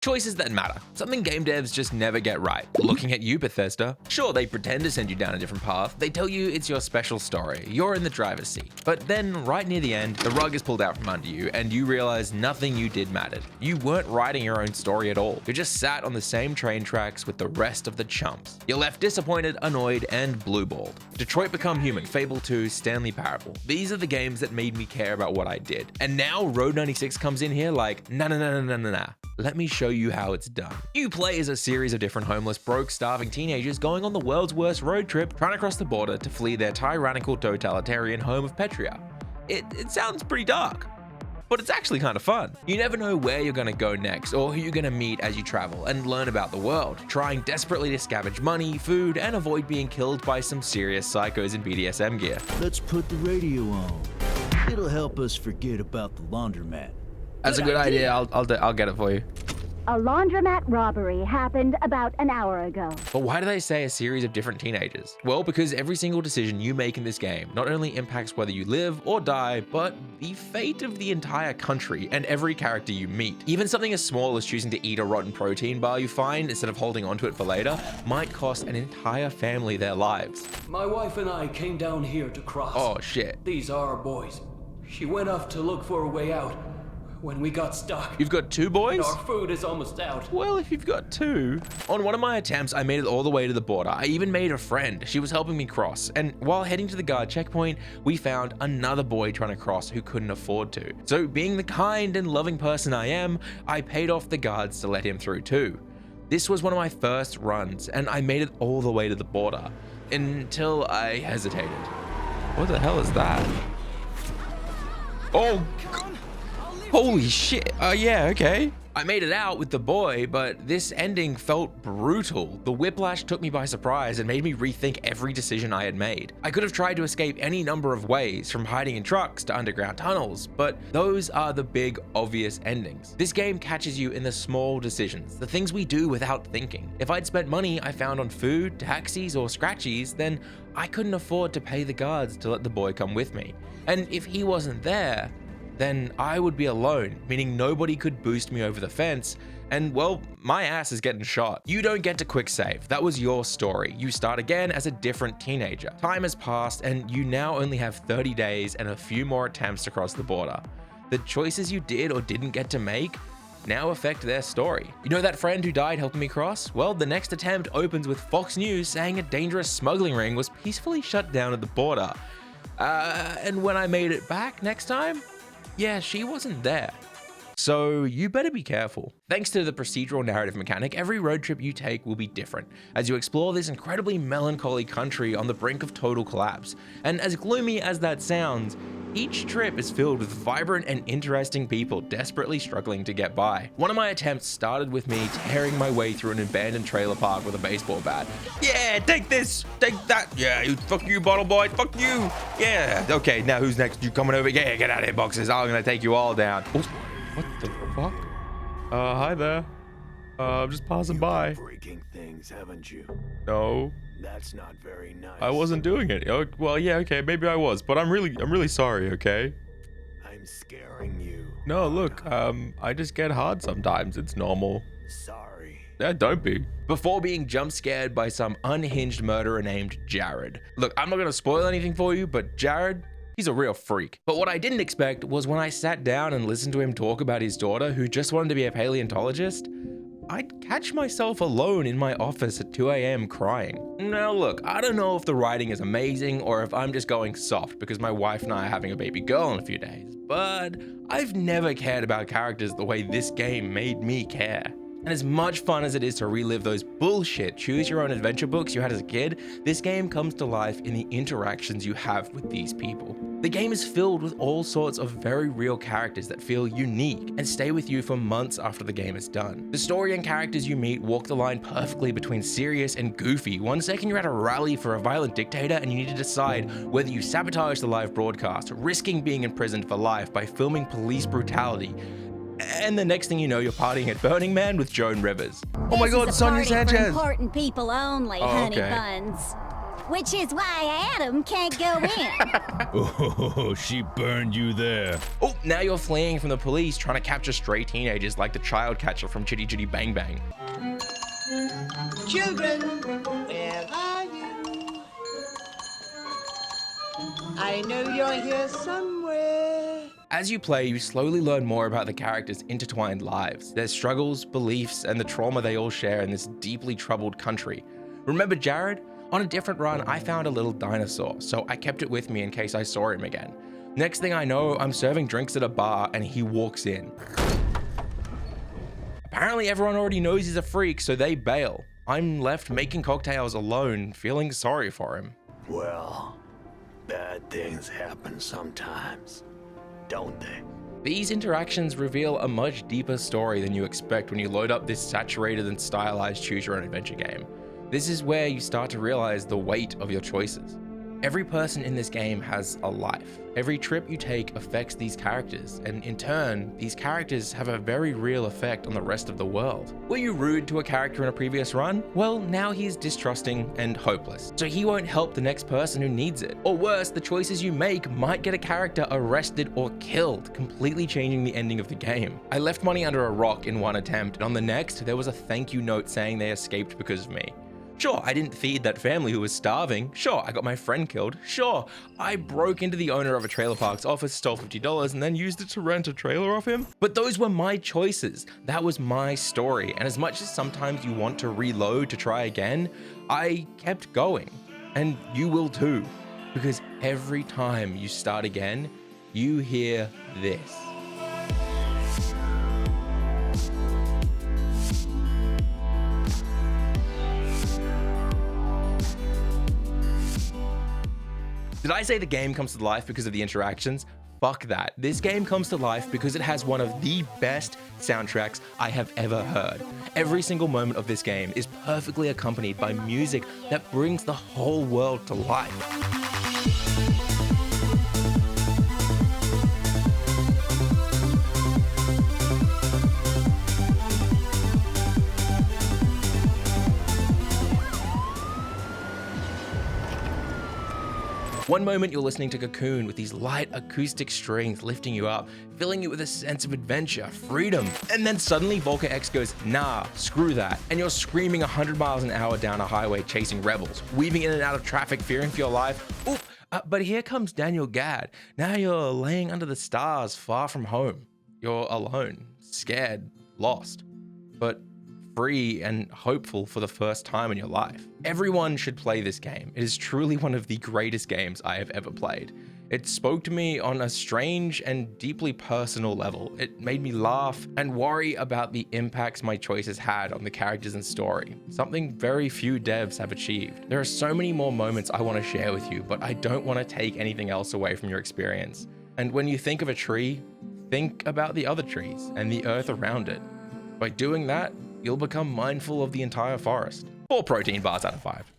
Choices that matter. Something game devs just never get right. Looking at you, Bethesda. Sure, they pretend to send you down a different path. They tell you it's your special story. You're in the driver's seat. But then, right near the end, the rug is pulled out from under you and you realize nothing you did mattered. You weren't writing your own story at all. You just sat on the same train tracks with the rest of the chumps. You're left disappointed, annoyed, and blue-balled. Detroit Become Human, Fable 2, Stanley Parable. These are the games that made me care about what I did. And now Road 96 comes in here like, nah. Let me show you how it's done. You play as a series of different homeless, broke, starving teenagers going on the world's worst road trip, trying to cross the border to flee their tyrannical, totalitarian home of Petria. It sounds pretty dark, but it's actually kind of fun. You never know where you're gonna go next or who you're gonna meet as you travel and learn about the world, trying desperately to scavenge money, food, and avoid being killed by some serious psychos in BDSM gear. Let's put the radio on. It'll help us forget about the laundromat. That's a good idea. I'll get it for you. A laundromat robbery happened about an hour ago. But why do they say a series of different teenagers? Well, because every single decision you make in this game not only impacts whether you live or die, but the fate of the entire country and every character you meet. Even something as small as choosing to eat a rotten protein bar you find instead of holding onto it for later might cost an entire family their lives. My wife and I came down here to cross. Oh shit. These are our boys. She went off to look for a way out when we got stuck. You've got two boys? Our food is almost out. Well, if you've got two. On one of my attempts, I made it all the way to the border. I even made a friend. She was helping me cross. And while heading to the guard checkpoint, we found another boy trying to cross who couldn't afford to. So being the kind and loving person I am, I paid off the guards to let him through too. This was one of my first runs, and I made it all the way to the border until I hesitated. What the hell is that? Oh, holy shit. Yeah, okay. I made it out with the boy, but this ending felt brutal. The whiplash took me by surprise and made me rethink every decision I had made. I could have tried to escape any number of ways, from hiding in trucks to underground tunnels, but those are the big, obvious endings. This game catches you in the small decisions, the things we do without thinking. If I'd spent money I found on food, taxis, or scratchies, then I couldn't afford to pay the guards to let the boy come with me. And if he wasn't there, then I would be alone, meaning nobody could boost me over the fence, and well, my ass is getting shot. You don't get to quick save. That was your story. You start again as a different teenager. Time has passed, and you now only have 30 days and a few more attempts to cross the border. The choices you did or didn't get to make now affect their story. You know that friend who died helping me cross? Well, the next attempt opens with Fox News saying a dangerous smuggling ring was peacefully shut down at the border. And when I made it back next time, yeah, she wasn't there. So you better be careful. Thanks to the procedural narrative mechanic, every road trip you take will be different as you explore this incredibly melancholy country on the brink of total collapse. And as gloomy as that sounds, each trip is filled with vibrant and interesting people desperately struggling to get by. One of my attempts started with me tearing my way through an abandoned trailer park with a baseball bat. Yeah, take this, take that. Yeah, fuck you, bottle boy, fuck you. Yeah, okay, now who's next? You coming over? Yeah, get out of here, boxes. I'm gonna take you all down. Oh, what the fuck? Hi there. I'm just passing by. Breaking things, haven't you? No. That's not very nice. I wasn't doing it. Oh, well, yeah, okay, maybe I was, but I'm really sorry, okay? I'm scaring you. No, look, I just get hard sometimes. It's normal. Sorry. Yeah, don't be. Before being jump scared by some unhinged murderer named Jared. Look, I'm not gonna spoil anything for you, but Jared, he's a real freak. But what I didn't expect was when I sat down and listened to him talk about his daughter who just wanted to be a paleontologist, I'd catch myself alone in my office at 2 a.m. crying. Now look, I don't know if the writing is amazing or if I'm just going soft because my wife and I are having a baby girl in a few days, but I've never cared about characters the way this game made me care. And as much fun as it is to relive those bullshit choose your own adventure books you had as a kid, this game comes to life in the interactions you have with these people. The game is filled with all sorts of very real characters that feel unique and stay with you for months after the game is done. The story and characters you meet walk the line perfectly between serious and goofy. One second you're at a rally for a violent dictator and you need to decide whether you sabotage the live broadcast, risking being imprisoned for life by filming police brutality. And the next thing you know, you're partying at Burning Man with Joan Rivers. Oh my God, Sonia Sanchez! For important people only, honey buns. which is why Adam can't go in. Oh, she burned you there. Oh, now you're fleeing from the police trying to capture stray teenagers like the child catcher from Chitty Chitty Bang Bang. Children, where are you? I know you're here somewhere. As you play, you slowly learn more about the characters' intertwined lives, their struggles, beliefs, and the trauma they all share in this deeply troubled country. Remember Jared? On a different run, I found a little dinosaur, so I kept it with me in case I saw him again. Next thing I know, I'm serving drinks at a bar and he walks in. Apparently everyone already knows he's a freak, so they bail. I'm left making cocktails alone, feeling sorry for him. Well, bad things happen sometimes, don't they? These interactions reveal a much deeper story than you expect when you load up this saturated and stylized choose-your-own-adventure game. This is where you start to realize the weight of your choices. Every person in this game has a life. Every trip you take affects these characters, and in turn, these characters have a very real effect on the rest of the world. Were you rude to a character in a previous run? Well, now he's distrusting and hopeless, so he won't help the next person who needs it. Or worse, the choices you make might get a character arrested or killed, completely changing the ending of the game. I left money under a rock in one attempt, and on the next, there was a thank you note saying they escaped because of me. Sure, I didn't feed that family who was starving. Sure, I got my friend killed. Sure, I broke into the owner of a trailer park's office, stole $50, and then used it to rent a trailer off him. But those were my choices. That was my story. And as much as sometimes you want to reload to try again, I kept going. And you will too. Because every time you start again, you hear this. Did I say the game comes to life because of the interactions? Fuck that. This game comes to life because it has one of the best soundtracks I have ever heard. Every single moment of this game is perfectly accompanied by music that brings the whole world to life. One moment you're listening to Cocoon with these light acoustic strings lifting you up, filling you with a sense of adventure, freedom. And then suddenly Volker X goes, nah, screw that. And you're screaming 100 miles an hour down a highway chasing rebels, weaving in and out of traffic, fearing for your life. Oop, but here comes Daniel Gadd. Now you're laying under the stars far from home. You're alone, scared, lost, but free and hopeful for the first time in your life. Everyone should play this game. It is truly one of the greatest games I have ever played. It spoke to me on a strange and deeply personal level. It made me laugh and worry about the impacts my choices had on the characters and story, something very few devs have achieved. There are so many more moments I want to share with you, but I don't want to take anything else away from your experience. And when you think of a tree, think about the other trees and the earth around it. By doing that, you'll become mindful of the entire forest. 4 protein bars out of 5.